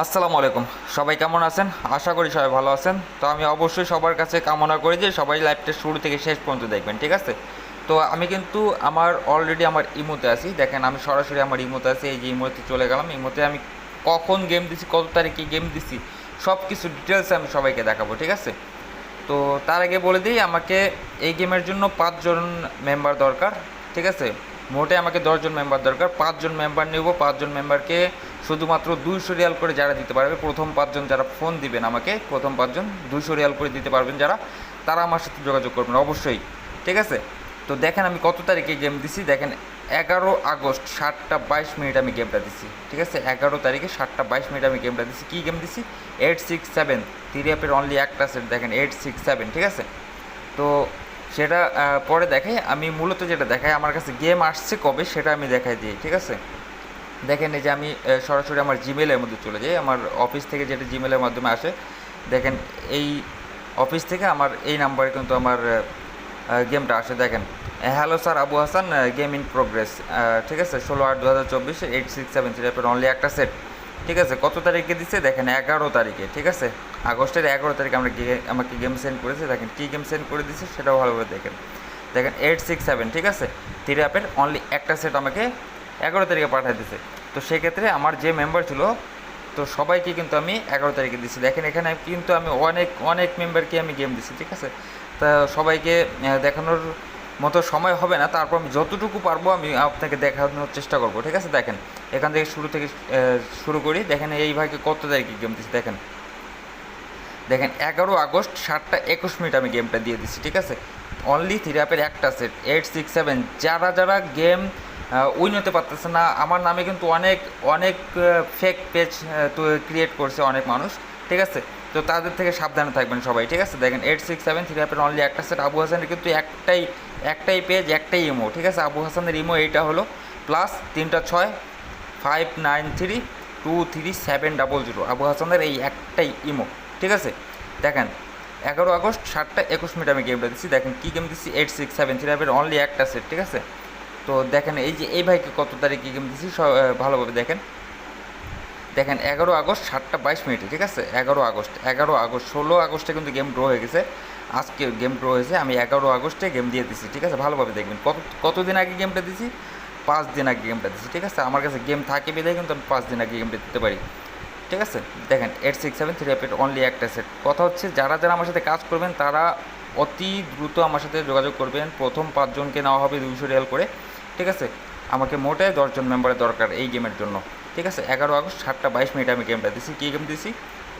আসসালামু আলাইকুম। সবাই কেমন আছেন? আশা করি সবাই ভালো আছেন। তো আমি অবশ্যই সবার কাছে কামনা করি যে সবাই লাইভটা শুরু থেকে শেষ পর্যন্ত দেখবেন, ঠিক আছে? তো আমি কিন্তু অলরেডি আমার ইমোতে আছি। দেখেন আমি সরাসরি আমার ইমোতে আছি। এই যে ইমোতে চলে গেলাম। ইমোতে আমি কখন গেম দিছি, কত তারিখে গেম দিছি, সব কিছু ডিটেলসে আমি সবাইকে দেখাবো, ঠিক আছে? তো তার আগে বলে দিই, আমাকে এই গেমের জন্য 5 জন মেম্বার দরকার, ঠিক আছে? মোটে আমাকে 10 জন মেম্বার দরকার। 5 জন মেম্বার নেব। 5 জন মেম্বারকে শুধুমাত্র 200 রিয়াল করে যারা দিতে পারবে, প্রথম 5 জন যারা ফোন দিবেন আমাকে, প্রথম 5 জন 200 রিয়াল করে দিতে পারবেন যারা, তারা আমার সাথে যোগাযোগ করবেন অবশ্যই, ঠিক আছে? তো দেখেন আমি কত তারিখে গেম দিছি। দেখেন 11 আগস্ট 7টা 22 মিনিট আমি গেমটা দিছি, ঠিক আছে? 11 তারিখে 7টা 22 মিনিট আমি গেমটা দিছি। কী গেম দিছি? 867 থ্রি অ্যাপের অনলি একটা সেট। দেখেন 867, ঠিক আছে? তো সেটা পরে দেখাই। আমি মূলত যেটা দেখাই, আমার কাছে গেম আসছে কবে সেটা আমি দেখাই দিই, ঠিক আছে? দেখেন এই যে আমি সরাসরি আমার জিমেলের মধ্যে চলে যাই। আমার অফিস থেকে যেটা জিমেলের মাধ্যমে আসে, দেখেন এই অফিস থেকে আমার এই নাম্বারে কিন্তু আমার গেমটা আসে। দেখেন hello sir Abu Hasan, game in progress, ঠিক আছে? 16/8/2024 867 অ্যাপের অনলি একটা সেট, ঠিক আছে? কত তারিখে দিচ্ছে? দেখেন 11 তারিখে, ঠিক আছে? আগস্টের 11 তারিখে আমাকে গেম সেন্ড করেছে। দেখেন কী গেম সেন্ড করে দিচ্ছে সেটাও ভালোভাবে দেখেন। দেখেন 867, ঠিক আছে? থ্রি অ্যাপের অনলি একটা সেট আমাকে 11 তারিখে পাঠিয়ে দিছে। তো সেক্ষেত্রে আমার যে মেম্বার ছিল, তো সবাইকে কিন্তু আমি 11 তারিখে দিচ্ছি। দেখেন এখানে কিন্তু আমি অনেক অনেক মেম্বারকে আমি গেম দিচ্ছি, ঠিক আছে? তা সবাইকে দেখানোর মতো সময় হবে না, তারপর আমি যতটুকু পারবো আমি আপনাকে দেখানোর চেষ্টা করবো, ঠিক আছে? দেখেন এখান থেকে শুরু করি। দেখেন এই ভাইকে কত তারিখে গেম দিচ্ছি। দেখেন দেখেন 11 আগস্ট 7টা 21 মিনিট আমি গেমটা দিয়ে দিচ্ছি, ঠিক আছে? অনলি থ্রি অ্যাপের একটা সেট 867। যারা যারা গেম উইন হতে পারতেছে না, আমার নামে কিন্তু অনেক অনেক ফেক পেজ ক্রিয়েট করছে অনেক মানুষ, ঠিক আছে? তো তাদের থেকে সাবধানে থাকবেন সবাই, ঠিক আছে? দেখেন 867 থ্রি অ্যাপের অনলি একটা সেট। আবু হাসানের কিন্তু একটাই পেজ, একটাই ইমো, ঠিক আছে? আবু হাসানের ইমো এইটা হলো +3 6 593 23700। আবু হাসানের এই একটাই ইমো, ঠিক আছে? দেখেন 11 আগস্ট 7টা 21 মিনিট আমি গেমটা দিচ্ছি। দেখেন কী গেম দিচ্ছি? 867 থ্রি অ্যাপের অনলি একটা সেট, ঠিক আছে? তো দেখেন এই যে এই ভাইকে কত তারিখে গেম দিচ্ছি ভালোভাবে দেখেন। দেখেন 11 আগস্ট 7টা 22 মিনিটে, ঠিক আছে? 11 আগস্ট 16 আগস্টে কিন্তু গেম ড্র হয়ে গেছে। আজকে গেম ড্র হয়েছে। আমি 11 আগস্টে গেম দিয়ে দিচ্ছি, ঠিক আছে? ভালোভাবে দেখবেন কতদিন আগে গেমটা দিছি। 5 দিন আগে গেমটা দিচ্ছি, ঠিক আছে? আমার কাছে গেম থাকে বিধায় কিন্তু আমি 5 দিন আগে গেমটা দিতে পারি, ঠিক আছে? দেখেন 867 থ্রি অ্যাপের অনলি একটা সেট। কথা হচ্ছে যারা যারা আমার সাথে কাজ করবেন তারা অতি দ্রুত আমার সাথে যোগাযোগ করবেন। প্রথম 5 জনকে নেওয়া হবে 200 রিয়াল করে, ঠিক আছে? আমাকে মোটে 10 জন মেম্বারের দরকার এই গেমের জন্য, ঠিক আছে? 11 আগস্ট 7টা 22 মিনিট আমি গেমটা দিছি। কী গেম দিছি?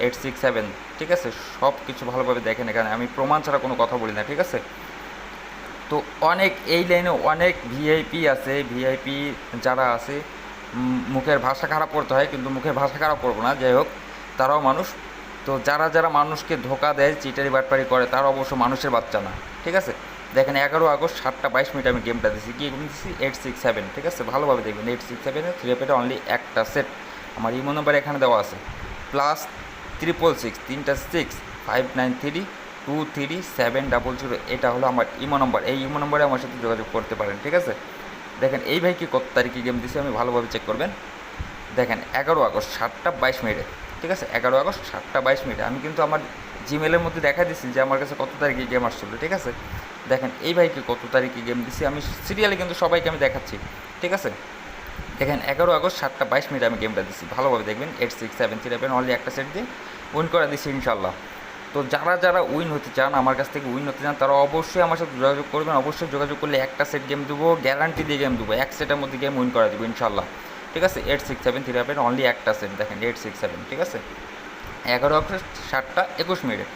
867, ঠিক আছে? সব কিছু ভালোভাবে দেখেন। এখানে আমি প্রমাণ ছাড়া কোনো কথা বলি না, ঠিক আছে? তো অনেক এই লাইনে অনেক ভিআইপি আছে। ভিআইপি যারা আছে, মুখের ভাষা খারাপ করতে হয়, কিন্তু মুখের ভাষা খারাপ করবো না, যাই হোক, তারাও মানুষ। তো যারা যারা মানুষকে ধোকা দেয়, চিটারি বাটপারি করে, তারা অবশ্য মানুষের বাচ্চা না, ঠিক আছে? দেখেন 11 আগস্ট 7টা 22 মিনিট আমি গেমটা দিচ্ছি। কী গেম দিচ্ছি? 867, ঠিক আছে? ভালোভাবে দেখবেন 867 থ্রি পেটে অনলি একটা সেট। আমার ইমো নাম্বার এখানে দেওয়া আছে +666 593 23700। এটা হলো আমার ইমো নম্বর। এই ইমো নম্বরে আমার সাথে যোগাযোগ করতে পারেন, ঠিক আছে? দেখেন এই ভাই কি কত তারিখে গেম দিছে আমি ভালোভাবে চেক করবেন। দেখেন 11 আগস্ট 7টা 22 মিনিটে, ঠিক আছে? 11 আগস্ট 7টা 22 মিনিটে আমি কিন্তু আমার জিমেলের মধ্যে দেখা দিচ্ছি যে আমার কাছে কত তারিখে গেম আসছিলো, ঠিক আছে? দেখেন এই ভাইকে কত তারিখে গেম দিছি আমি সিরিয়ালে কিন্তু সবাইকে আমি দেখাচ্ছি, ঠিক আছে? দেখেন 11 আগস্ট 7টা 22 মিনিটে আমি গেমটা দিচ্ছি। ভালোভাবে দেখবেন 867 থ্রি অনলি একটা সেট দিয়ে উইন করে দিচ্ছি ইনশাল্লাহ। তো যারা যারা উইন হতে চান, আমার কাছ থেকে উইন হতে চান, তারা অবশ্যই আমার সাথে যোগাযোগ করবেন। অবশ্যই যোগাযোগ করলে একটা সেট গেম দেবো, গ্যারান্টি দিয়ে গেম দেবো। এক সেটের মধ্যে গেম উইন করা দেবো ইনশাল্লাহ, ঠিক আছে? 867 থ্রি অনলি একটা সেট। দেখেন 867, ঠিক আছে? 11 আগস্ট 7টা 21 মিনিটে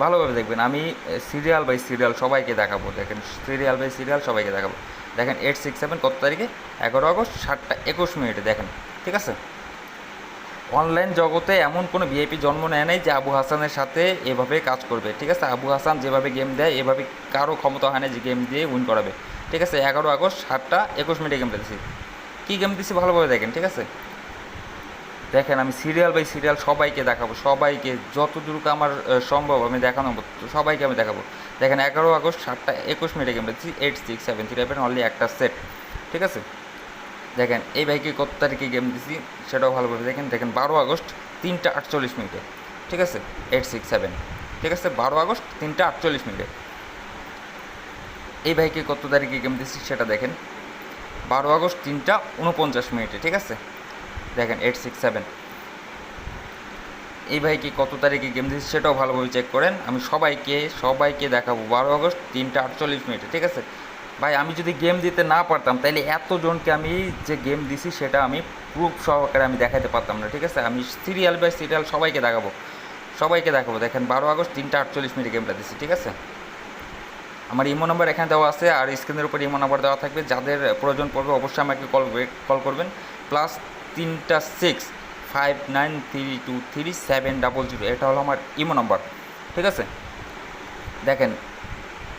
ভালোভাবে দেখবেন। আমি সিরিয়াল বাই সিরিয়াল সবাইকে দেখাবো। দেখেন সিরিয়াল বাই সিরিয়াল সবাইকে দেখাবো। দেখেন 867 কত তারিখে? 11 আগস্ট 7টা 21 মিনিটে, দেখেন, ঠিক আছে? অনলাইন জগতে এমন কোনো ভিআইপি জন্ম নেয় নাই যে আবু হাসানের সাথে এভাবে কাজ করবে, ঠিক আছে? আবু হাসান যেভাবে গেম দেয় এভাবে কারো ক্ষমতা হয় না যে গেম দিয়ে উইন করাবে, ঠিক আছে? 11 আগস্ট 7টা 21 মিনিটে গেমটা দিছি। কী গেম দিছি ভালোভাবে দেখেন, ঠিক আছে? দেখেন আমি সিরিয়াল বাই সিরিয়াল সবাইকে দেখাবো। সবাইকে যতদূর আমার সম্ভব আমি দেখানো, সবাইকে আমি দেখাবো। দেখেন 11 আগস্ট 7টা 21 মিনিটে গেমটা দিচ্ছি। 867 থ্রি অনলি একটা সেট, ঠিক আছে? দেখেন এই ভাইকে কত তারিখে গেম দিছি সেটাও ভালোভাবে দেখেন। দেখেন 12 আগস্ট 3টা 48 মিনিটে, ঠিক আছে, 867, ঠিক আছে, 12 আগস্ট 3টা 48 মিনিটে। এই ভাইকে কত তারিখে গেম দিছি সেটা দেখেন, 12 আগস্ট 3টা 49 মিনিটে, ঠিক আছে, দেখেন 867। এই ভাইকে কত তারিখে গেম দিচ্ছি সেটাও ভালোভাবে চেক করেন। আমি সবাইকে দেখাবো 12 আগস্ট 3টা 48 মিনিটে, ঠিক আছে। ভাই আমি যদি গেম দিতে না পারতাম তাইলে এতজনকে আমি যে গেম দিছি সেটা আমি প্রুফ সহকারে আমি দেখাতে পারতাম না, ঠিক আছে। আমি সিরিয়াল বাই সিরিয়াল সবাইকে দেখাবো। দেখেন 12 আগস্ট 3টা 48 মিনিটে গেমটা দিছি, ঠিক আছে। আমার ইমো নাম্বার এখানে দেওয়া আছে, আর স্ক্রিনের উপর ইমো নাম্বার দেওয়া থাকবে। যাদের প্রয়োজন পড়বে অবশ্যই আমাকে কল করবেন। +36593237000, এটা হলো আমার ইমো নাম্বার, ঠিক আছে। দেখেন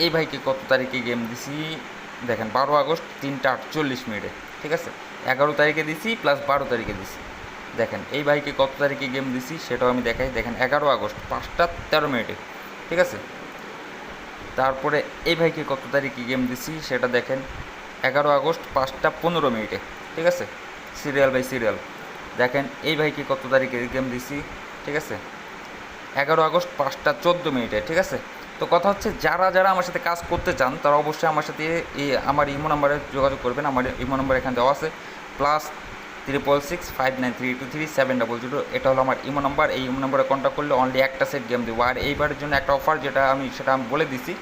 এই ভাইকে কত তারিখে গেম দিছি, দেখেন 12 আগস্ট 3টা 48 মিনিটে, ঠিক আছে, 11 তারিখে দিছি প্লাস 12 তারিখে দিছি। দেখেন এই ভাইকে কত তারিখে গেম দিছি সেটাও আমি দেখাই। দেখেন 11 আগস্ট 5টা 13 মিনিটে, ঠিক আছে। তারপরে এই ভাইকে কত তারিখে গেম দিছি সেটা দেখেন, 11 আগস্ট 5টা 15 মিনিটে, ঠিক আছে, সিরিয়াল বাই সিরিয়াল। দেখেন এই ভাইকে কত তারিখে গেম দিছি, ঠিক আছে, 11 আগস্ট 5টা 14 মিনিটে, ঠিক আছে। তো কথা হচ্ছে যারা যারা আমার সাথে কাজ করতে চান তারা অবশ্যই আমার সাথে আমার ইমো নাম্বারে যোগাযোগ করবেন। আমার ইমো নাম্বার এখানে দেওয়া আছে, +66659323700, এটা হলো আমার ইমো নাম্বার। এই ইমো নাম্বারে কন্ট্যাক্ট করলে অনলি একটা সেট গেম দেবো। আর এইবারের জন্য একটা অফার সেটা আমি বলে দিছি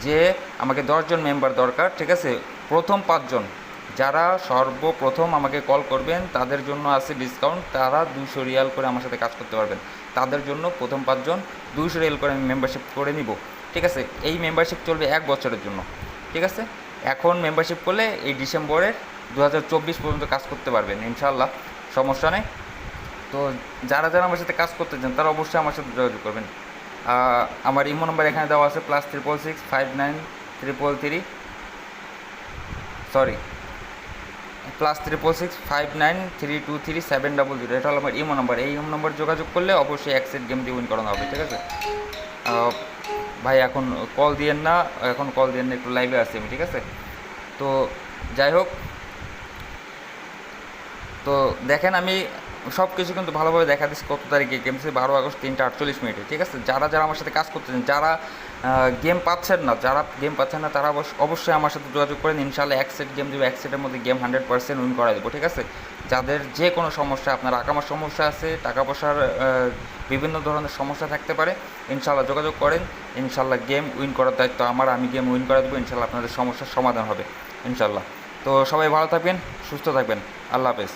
যে আমাকে 10জন মেম্বার দরকার, ঠিক আছে। প্রথম 5জন যারা সর্বপ্রথম আমাকে কল করবেন তাদের জন্য আছে ডিসকাউন্ট, তারা 200 রিয়াল করে আমার সাথে কাজ করতে পারবেন। তাদের জন্য প্রথম 5জন 200 রিয়াল করে আমি মেম্বারশিপ করে নিব, ঠিক আছে। এই মেম্বারশিপ চলবে 1 বছরের জন্য, ঠিক আছে। এখন মেম্বারশিপ করলে এই ডিসেম্বরের 2024 পর্যন্ত কাজ করতে পারবেন ইনশাল্লাহ, সমস্যা নেই। তো যারা যারা আমার সাথে কাজ করতে চান তারা অবশ্যই আমার সাথে যোগাযোগ করবেন। আমার ইমো নাম্বার এখানে দেওয়া আছে, +6665933 সরি +66659323700, এটা হলো আমার ইমো নাম্বার। এই ইমো নাম্বার যোগাযোগ করলে অবশ্যই এক সেট গেম দিয়ে উইন করানো হবে, ঠিক আছে। ভাই এখন কল দিয়েন না, একটু লাইভে আছি আমি, ঠিক আছে। তো যাই হোক, তো দেখেন আমি সব কিছু কিন্তু ভালোভাবে দেখা দিচ্ছি কত তারিখে গেম দিচ্ছি, 12 আগস্ট 3টা 48 মিনিটে, ঠিক আছে। যারা যারা আমার সাথে কাজ করতেছেন, যারা গেম পাচ্ছেন না তারা অবশ্যই আমার সাথে যোগাযোগ করেন। ইনশাল্লাহ এক সেট গেম দেবো, এক সেটের মধ্যে গেম 100% উইন করা দেবো, ঠিক আছে। যাদের যে কোনো সমস্যা, আপনার আকামার সমস্যা আছে, টাকা পয়সার বিভিন্ন ধরনের সমস্যা থাকতে পারে, ইনশাল্লাহ যোগাযোগ করেন। ইনশাল্লাহ গেম উইন করার দায়িত্ব আমার, আমি গেম উইন করে দেবো। ইনশাল্লাহ আপনাদের সমস্যার সমাধান হবে ইনশাল্লাহ। তো সবাই ভালো থাকবেন, সুস্থ থাকবেন, আল্লাহ হাফেজ।